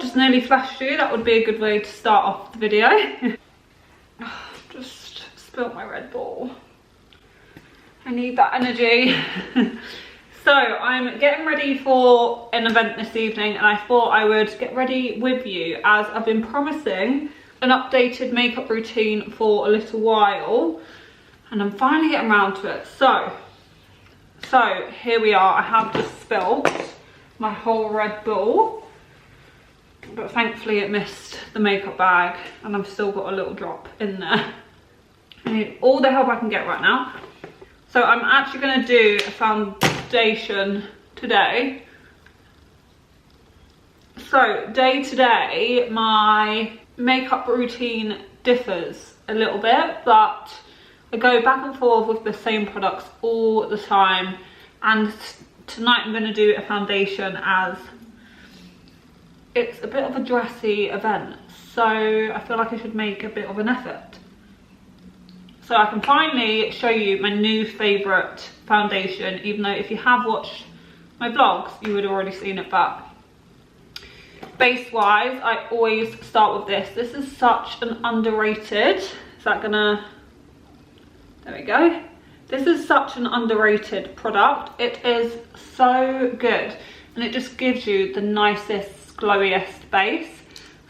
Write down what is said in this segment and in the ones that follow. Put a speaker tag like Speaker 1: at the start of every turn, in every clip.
Speaker 1: just nearly flashed you. That would be a good way to start off the video. Just spilt my Red Bull. I need that energy. So I'm getting ready for an event this evening, and I thought I would get ready with you, as I've been promising an updated makeup routine for a little while, and I'm finally getting around to it. So here we are. I have just spilt my whole Red Bull, but thankfully it missed the makeup bag, and I've still got a little drop in there. I need all the help I can get right now. So I'm actually going to do a foundation today. So day to day, my makeup routine differs a little bit, but I go back and forth with the same products all the time. And tonight I'm going to do a foundation, as it's a bit of a dressy event. So I feel like I should make a bit of an effort. So I can finally show you my new favourite foundation, even though if you have watched my vlogs, you would have already seen it. But base wise, I always start with this. This is such an underrated, is that gonna, there we go. This is such an underrated product. It is so good, and it just gives you the nicest, glowiest base.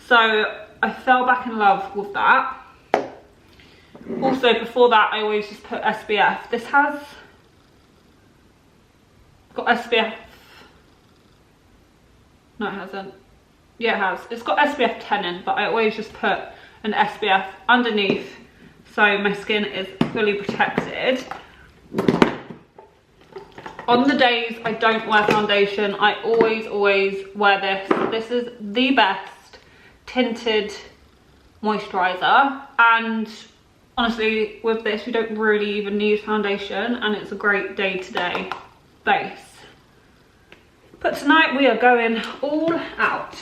Speaker 1: So I fell back in love with that. Also, before that, I always just put SPF. This has got SPF. No, it hasn't. Yeah, it has. It's got SPF 10 in, but I always just put an SPF underneath, so my skin is fully protected. On the days I don't wear foundation, I always wear this. This is the best tinted moisturizer, and honestly, with this, you don't really even need foundation, and it's a great day-to-day base. But tonight we are going all out.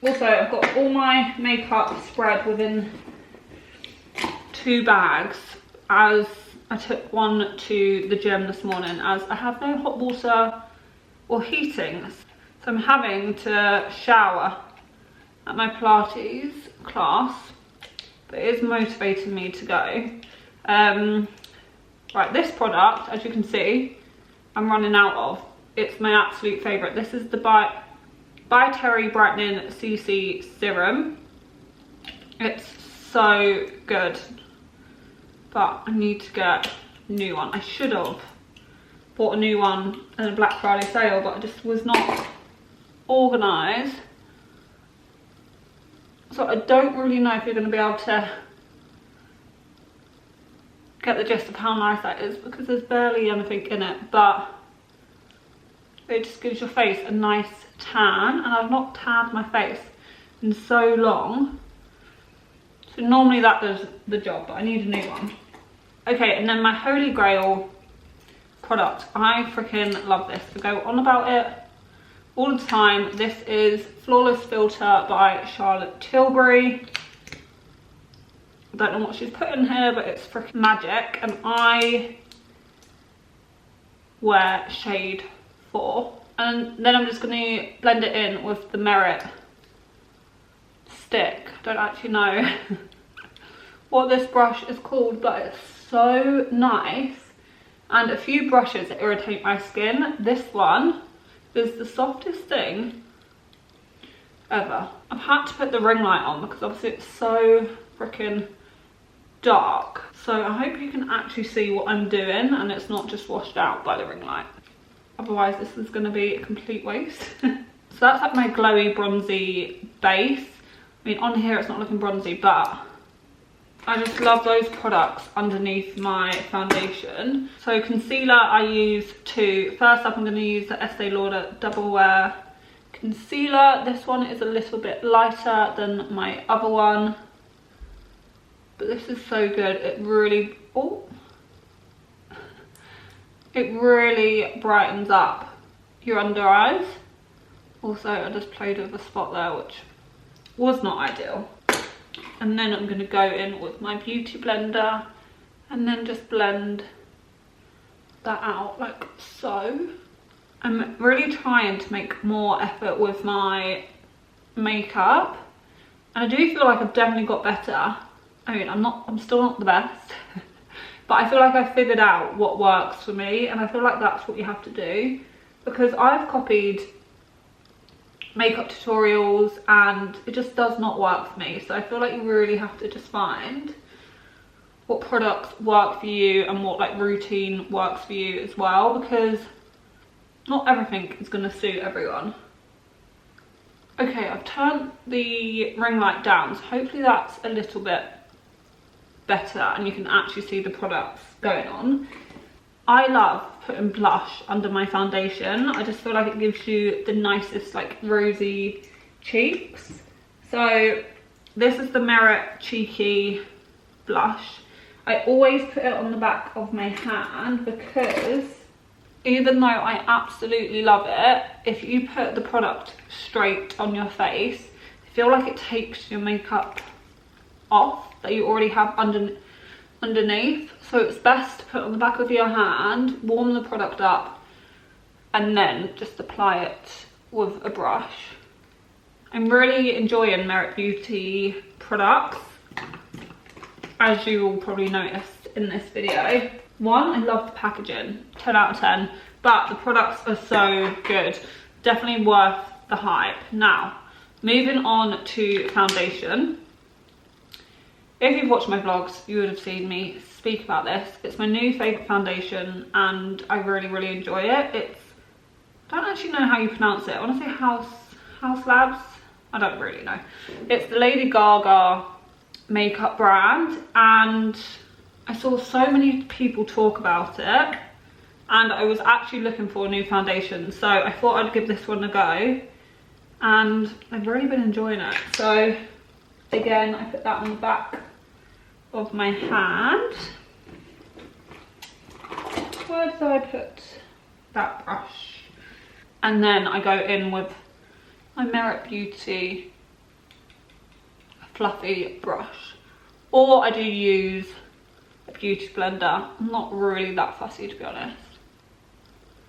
Speaker 1: Also, I've got all my makeup spread within 2 bags, as I took one to the gym this morning, as I have no hot water or heating. So I'm having to shower at my Pilates class, but it is motivating me to go. Right, this product, as you can see, I'm running out of. It's my absolute favourite. This is the By Terry Brightening CC Serum. It's so good, but I need to get a new one. I should have bought a new one in a Black Friday sale, but I just was not organised. So I don't really know if you're going to be able to get the gist of how nice that is, because there's barely anything in it, but it just gives your face a nice tan, and I've not tanned my face in so long. So normally that does the job, but I need a new one. Okay, and then my holy grail product. I freaking love this. I go on about it all the time. This is Flawless Filter by Charlotte Tilbury. I don't know what she's put in here, but it's freaking magic, and I wear shade 4. And then I'm just going to blend it in with the Merit stick. I don't actually know what this brush is called, but it's so nice. And a few brushes that irritate my skin. This one is the softest thing ever. I've had to put the ring light on because obviously it's so freaking dark. So I hope you can actually see what I'm doing and it's not just washed out by the ring light. Otherwise this is going to be a complete waste. So that's like my glowy bronzy base. I mean, on here it's not looking bronzy, but I just love those products underneath my foundation. So concealer I use 2. First up I'm going to use the Estee Lauder Double Wear concealer. This one is a little bit lighter than my other one, but this is so good. It really, it really brightens up your under eyes. Also, I just played with a spot there, which was not ideal. And then I'm going to go in with my beauty blender and then just blend that out like so. I'm really trying to make more effort with my makeup, and I do feel like I've definitely got better. I mean, I'm still not the best, but I feel like I've figured out what works for me, and I feel like that's what you have to do, because I've copied makeup tutorials and it just does not work for me. So I feel like you really have to just find what products work for you and what like routine works for you as well, because not everything is going to suit everyone. Okay, I've turned the ring light down, so hopefully that's a little bit better and you can actually see the products going on. I love putting blush under my foundation. I just feel like it gives you the nicest like rosy cheeks. So this is the Merit Cheeky blush. I always put it on the back of my hand because even though I absolutely love it, if you put the product straight on your face, I feel like it takes your makeup off that you already have underneath. So it's best to put on the back of your hand, warm the product up, and then just apply it with a brush. I'm really enjoying Merit Beauty products, as you will probably notice in this video. One, I love the packaging, 10 out of 10, but the products are so good. Definitely worth the hype. Now, moving on to foundation. If you've watched my vlogs, you would have seen me speak about this. It's my new favourite foundation and I really enjoy it. It's, I don't actually know how you pronounce it. I want to say House Labs. I don't really know. It's the Lady Gaga makeup brand, and I saw so many people talk about it, and I was actually looking for a new foundation, so I thought I'd give this one a go, and I've really been enjoying it. So again, I put that on the back of my hand. Where did I put that brush? And then I go in with my Merit Beauty fluffy brush, or I do use a beauty blender. I'm not really that fussy, to be honest.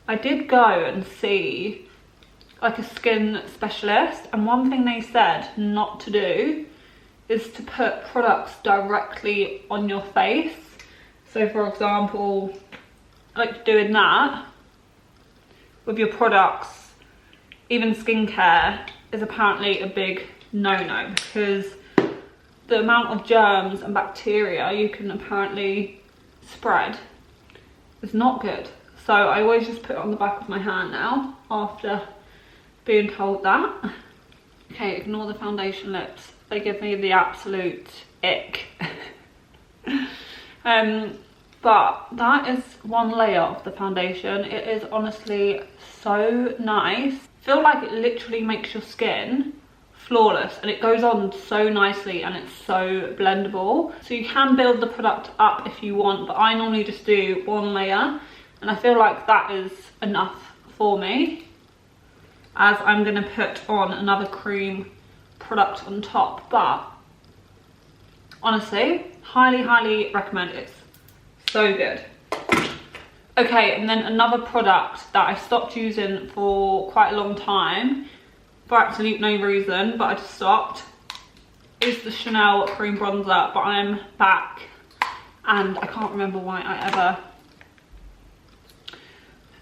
Speaker 1: I did go and see like a skin specialist, and one thing they said not to do is to put products directly on your face. So for example, like doing that with your products, even skincare, is apparently a big no-no, because the amount of germs and bacteria you can apparently spread is not good. So I always just put it on the back of my hand now after being told that. Okay, ignore the foundation lips. They give me the absolute ick. But that is one layer of the foundation. It is honestly so nice. I feel like it literally makes your skin flawless, and it goes on so nicely and it's so blendable. So you can build the product up if you want, but I normally just do one layer, and I feel like that is enough for me, as I'm going to put on another cream product on top. But honestly, highly recommend it. It's so good. Okay, and then another product that I stopped using for quite a long time for absolute no reason, but I just stopped, is the Chanel cream bronzer. But I'm back, and I can't remember why I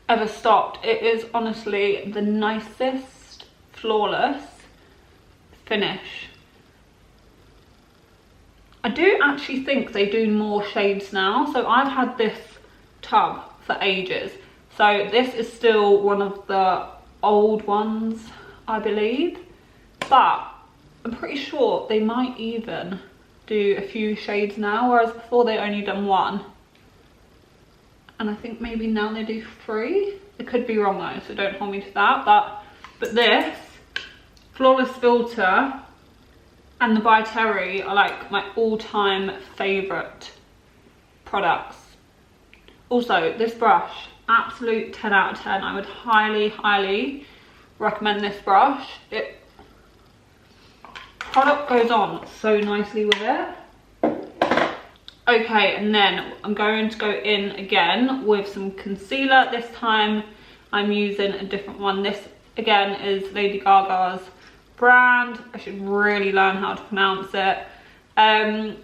Speaker 1: ever stopped. It is honestly the nicest, flawless finish. I do actually think they do more shades now. So I've had this tub for ages, so this is still one of the old ones, I believe, but I'm pretty sure they might even do a few shades now, whereas before they only done one, and I think maybe now they do 3. I could be wrong though, so don't hold me to that. But this Flawless Filter and the By Terry are like my all-time favourite products. Also, this brush, absolute 10 out of 10. I would highly recommend this brush. It product goes on so nicely with it. Okay, and then I'm going to go in again with some concealer. This time I'm using a different one. This again is Lady Gaga's brand. I should really learn how to pronounce it. I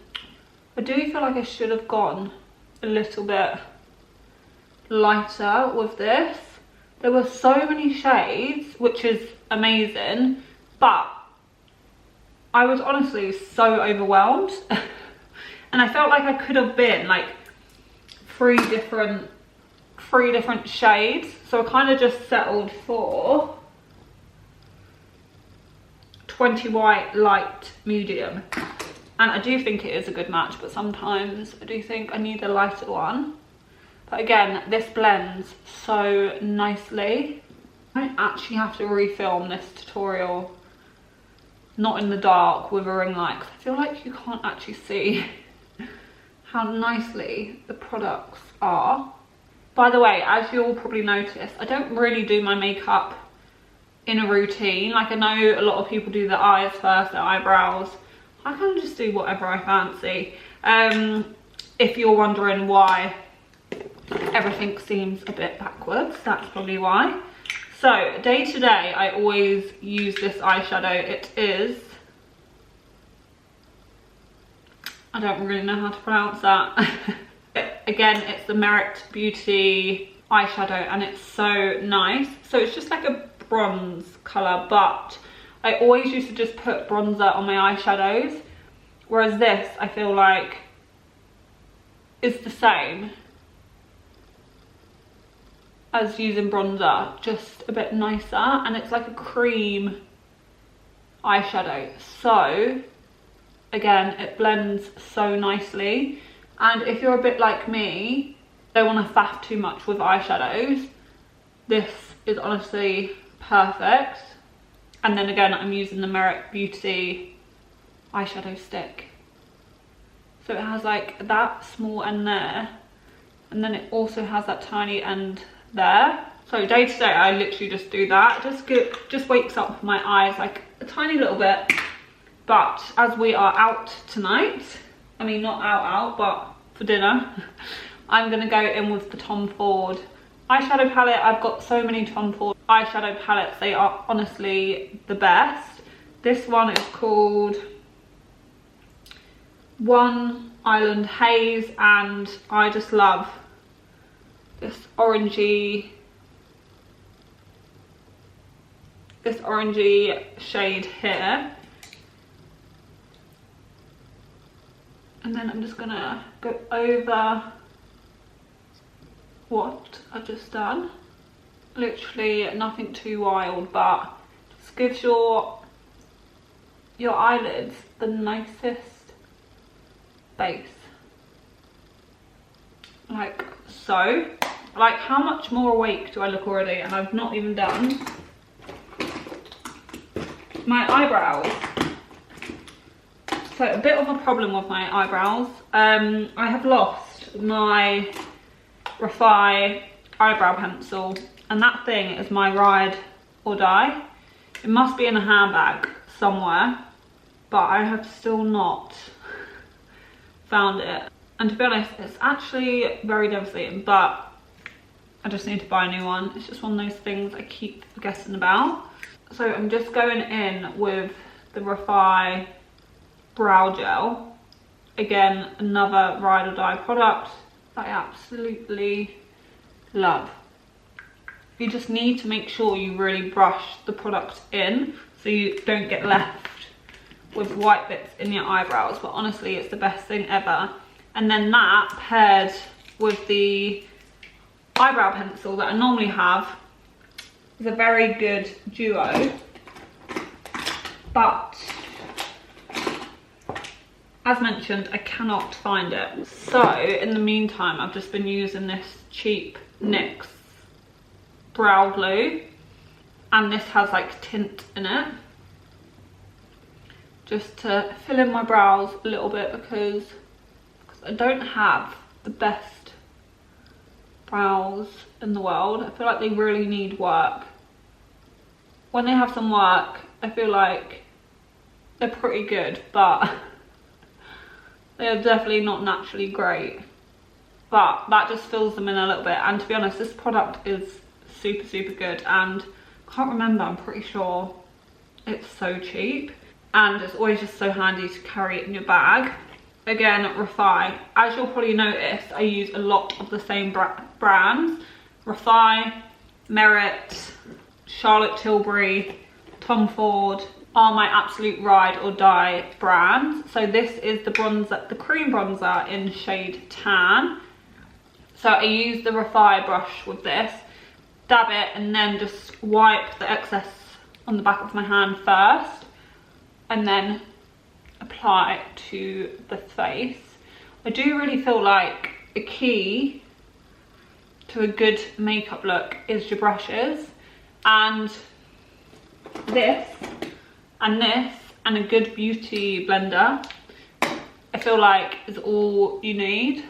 Speaker 1: do feel like I should have gone a little bit lighter with this. There were so many shades, which is amazing, but I was honestly so overwhelmed. And I felt like I could have been like three different shades. So I kind of just settled for 20 white, light, medium. And I do think it is a good match, but sometimes I do think I need a lighter one. But again, this blends so nicely. I actually have to refilm this tutorial not in the dark with a ring light, 'cause I feel like you can't actually see how nicely the products are. By the way, as you'll probably notice, I don't really do my makeup in a routine. Like, I know a lot of people do their eyes first, their eyebrows. I kind of just do whatever I fancy. If you're wondering why everything seems a bit backwards, that's probably why. So day to day, I always use this eyeshadow. It is, I don't really know how to pronounce that. Again, it's the Merit Beauty eyeshadow, and it's so nice. So it's just like a bronze colour, but I always used to just put bronzer on my eyeshadows, whereas this, I feel like, is the same as using bronzer, just a bit nicer, and it's like a cream eyeshadow. So again, it blends so nicely. And if you're a bit like me, don't want to faff too much with eyeshadows, this is honestly perfect. And then again, I'm using the Merit Beauty eyeshadow stick. So it has like that small end there, and then it also has that tiny end there. So day to day, I literally just do that. Just wakes up my eyes like a tiny little bit. But as we are out tonight, I mean not out, but for dinner, I'm gonna go in with the Tom Ford eyeshadow palette. I've got so many Tom Ford eyeshadow palettes. They are honestly the best. This one is called One Island Haze, and I just love this orangey shade here. And then I'm just gonna go over what I've just done. Literally nothing too wild, but just gives your eyelids the nicest base. Like so. Like, how much more awake do I look already? And I've not even done my eyebrows. So a bit of a problem with my eyebrows. I have lost my Glowy eyebrow pencil, and that thing is my ride or die. It must be in a handbag somewhere, but I have still not found it. And to be honest, it's actually very devastating, but I just need to buy a new one. It's just one of those things I keep forgetting about. So I'm just going in with the Glowy brow gel. Again, another ride or die product that I absolutely love. You just need to make sure you really brush the product in so you don't get left with white bits in your eyebrows. But honestly, it's the best thing ever. And then that paired with the eyebrow pencil that I normally have is a very good duo. But as mentioned, I cannot find it. So in the meantime, I've just been using this cheap NYX brow glue, and this has like tint in it, just to fill in my brows a little bit, because I don't have the best brows in the world. I feel like they really need work. When they have some work, I feel like they're pretty good, but they're definitely not naturally great. But that just fills them in a little bit. And to be honest, this product is super, super good. And I can't remember, I'm pretty sure It's so cheap and it's always just so handy to carry it in your bag. Again, Refi. As you'll probably notice, I use a lot of the same brands. Refi, Merit, Charlotte Tilbury, Tom Ford are my absolute ride or die brands. So this is the bronzer, the cream bronzer in shade Tan. So I use the Refi brush with this, dab it, and then just wipe the excess on the back of my hand first, and then apply it to the face. I do really feel like a key to a good makeup look is your brushes, and this and a good beauty blender I feel like is all you need.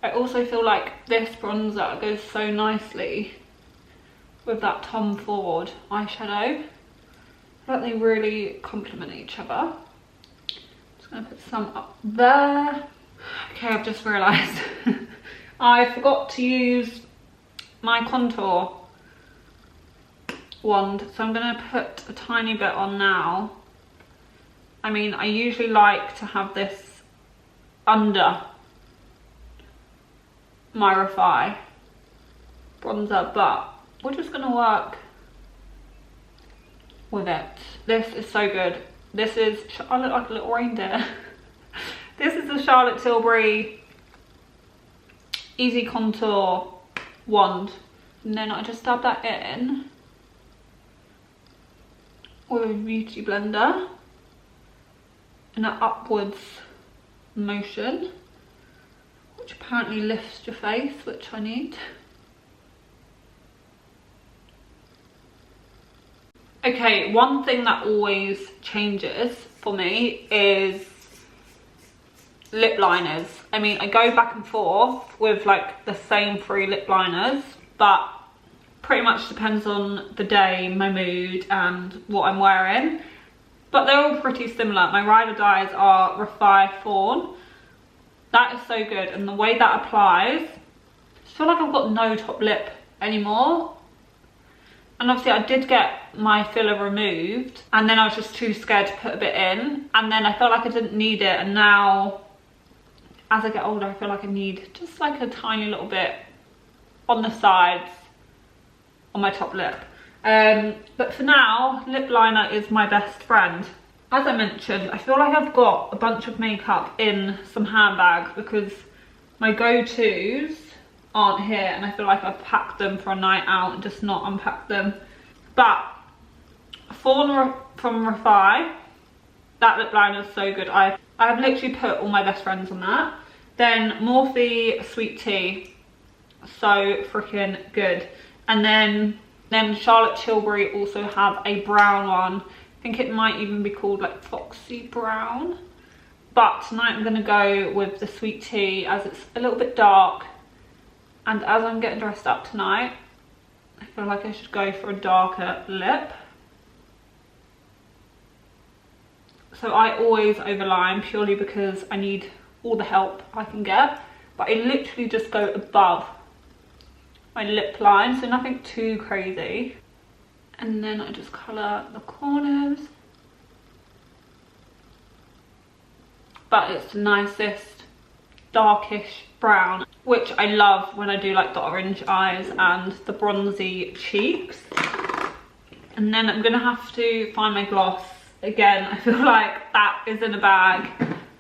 Speaker 1: I also feel like this bronzer goes so nicely with that Tom Ford eyeshadow. I feel like they really complement each other. Just gonna put some up there. Okay, I've just realised I forgot to use my contour wand, so I'm gonna put a tiny bit on now. I mean, I usually like to have this under my Refi bronzer, but we're just gonna work with it. This is so good. This is, I look like a little reindeer. This is the Charlotte Tilbury Easy Contour wand, and then I just dab that in with a beauty blender in an upwards motion, which apparently lifts your face, which I need. Okay, one thing that always changes for me is lip liners. I mean, I go back and forth with like the same 3 lip liners, but pretty much depends on the day, my mood, and what I'm wearing. But they're all pretty similar. My ride or dies are Refi Fawn. That is so good, and the way that applies, I feel like I've got no top lip anymore. And obviously I did get my filler removed, and then I was just too scared to put a bit in, and then I felt like I didn't need it, and now as I get older I feel like I need just like a tiny little bit on the sides on my top lip. But for now, lip liner is my best friend. As I mentioned, I feel like I've got a bunch of makeup in some handbags because my go-tos aren't here, and I feel like I've packed them for a night out and just not unpacked them. But Fawn from Refi, that lip liner is so good. I've literally put all my best friends on that. Then Morphe Sweet Tea, so freaking good. And then Charlotte Tilbury also have a brown one. I think it might even be called like Foxy Brown. But tonight I'm gonna go with the Sweet Tea as it's a little bit dark. And as I'm getting dressed up tonight, I feel like I should go for a darker lip. So I always overline purely because I need all the help I can get. But I literally just go above my lip line, so nothing too crazy. And then I just colour the corners. But it's the nicest darkish brown, which I love when I do like the orange eyes and the bronzy cheeks. And then I'm gonna have to find my gloss. Again, I feel like that is in a bag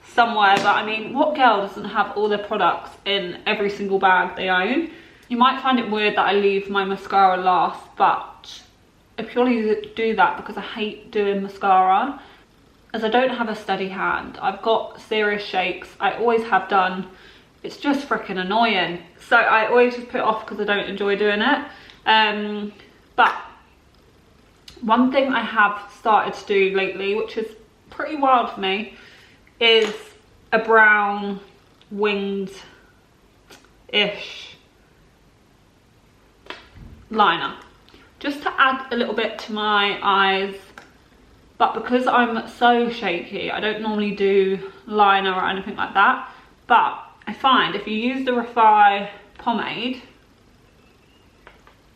Speaker 1: somewhere, but I mean, what girl doesn't have all their products in every single bag they own? You might find it weird that I leave my mascara last, but I purely do that because I hate doing mascara, as I don't have a steady hand. I've got serious shakes, I always have done. It's just freaking annoying. So I always just put it off because I don't enjoy doing it. But one thing I have started to do lately, which is pretty wild for me, is a brown winged-ish liner. Just to add a little bit to my eyes. But because I'm so shaky, I don't normally do liner or anything like that. But I find if you use the Refi pomade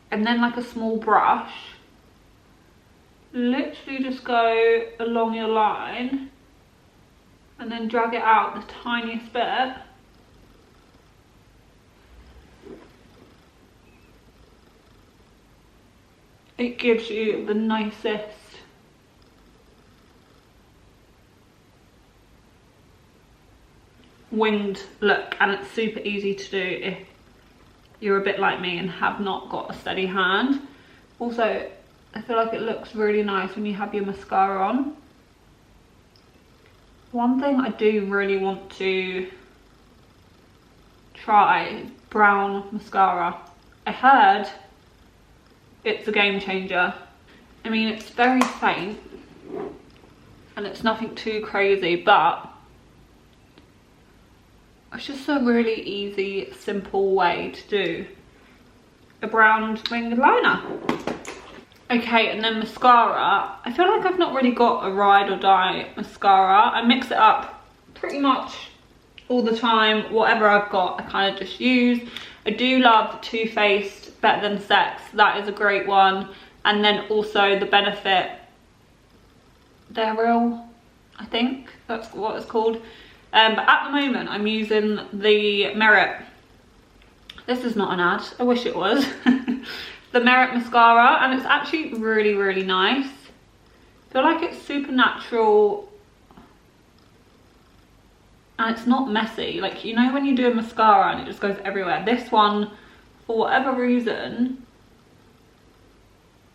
Speaker 1: and then like a small brush, literally just go along your line and then drag it out the tiniest bit. It gives you the nicest winged look, and it's super easy to do if you're a bit like me and have not got a steady hand. Also, I feel like it looks really nice when you have your mascara on. One thing I do really want to try is brown mascara. I heard it's a game changer. I mean, it's very faint and it's nothing too crazy, but it's just a really easy, simple way to do a brown winged liner. Okay, and then mascara. I feel like I've not really got a ride or die mascara. I mix it up pretty much all the time. Whatever I've got, I kind of just use. I do love Too Faced Better Than Sex. That is a great one. And then also the Benefit, They're Real, I think that's what it's called. But at the moment I'm using the Merit. This is not an ad, I wish it was. The Merit mascara, and it's actually really, really nice. I feel like it's super natural and it's not messy. Like, you know when you do a mascara and it just goes everywhere? This one, for whatever reason,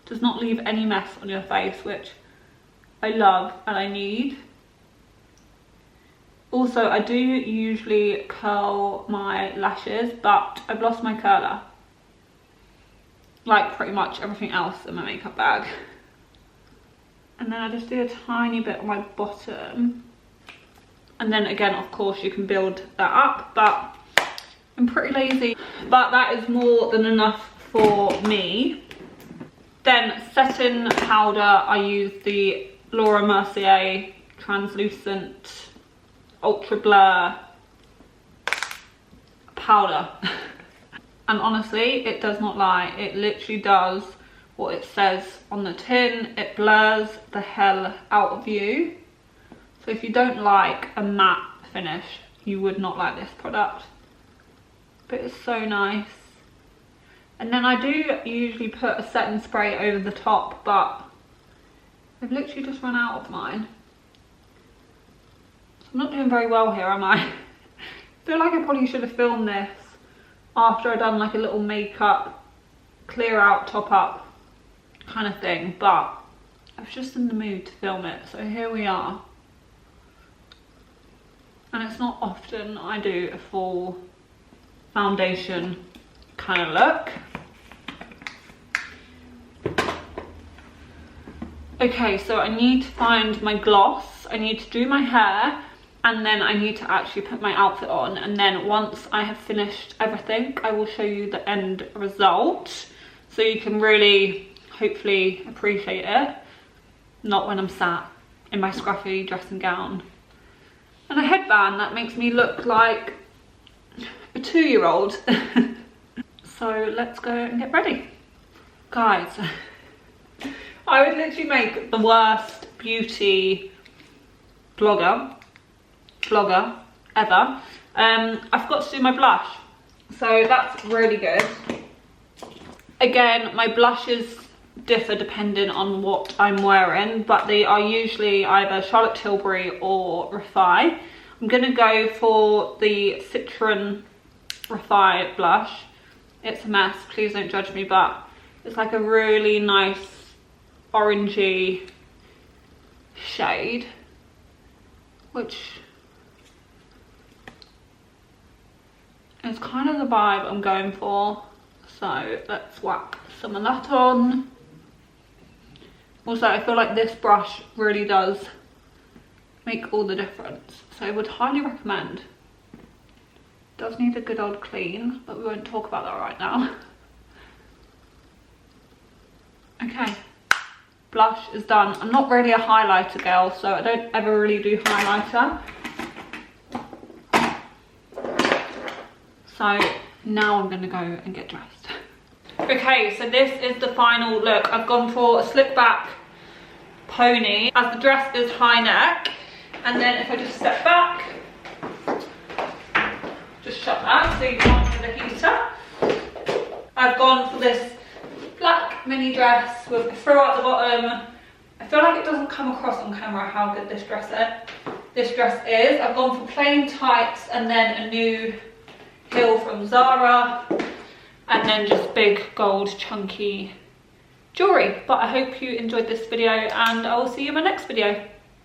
Speaker 1: does not leave any mess on your face, which I love and I need. Also, I do usually curl my lashes, but I've lost my curler. Like pretty much everything else in my makeup bag. And then I just do a tiny bit on my bottom. And then again, of course, you can build that up, but I'm pretty lazy. But that is more than enough for me. Then setting powder, I use the Laura Mercier Translucent Ultra Blur powder. And honestly, it does not lie. It literally does what it says on the tin. It blurs the hell out of you. So if you don't like a matte finish, you would not like this product. But it's so nice. And then I do usually put a setting spray over the top, but I've literally just run out of mine. So I'm not doing very well here, am I? I feel like I probably should have filmed this after I'd done like a little makeup clear out, top up kind of thing, but I was just in the mood to film it, so here we are. And it's not often I do a full foundation kind of look. Okay, so I need to find my gloss, I need to do my hair, and then I need to actually put my outfit on. And then once I have finished everything, I will show you the end result, so you can really hopefully appreciate it. Not when I'm sat in my scruffy dressing gown and a headband that makes me look like a 2-year-old. So let's go and get ready. Guys, I would literally make the worst beauty vlogger ever. I forgot to do my blush, so that's really good. Again, my blushes differ depending on what I'm wearing, but they are usually either Charlotte Tilbury or Refi. I'm gonna go for the Citron Refi blush. It's a mess, please don't judge me, but it's like a really nice orangey shade, which is kind of the vibe I'm going for. So let's whack some of that on. Also, I feel like this brush really does make all the difference, so I would highly recommend. It does need a good old clean, but we won't talk about that right now. Okay, blush is done. I'm not really a highlighter girl, so I don't ever really do highlighter. So now I'm gonna go and get dressed. Okay, so this is the final look. I've gone for a slick back pony, as the dress is high neck. And then if I just step back, just shut that so you can't hear the heater. I've gone for this black mini dress with a frill at the bottom. I feel like it doesn't come across on camera how good this dress is. I've gone for plain tights and then a new heel from Zara, and then just big gold chunky jewellery. But I hope you enjoyed this video, and I will see you in my next video.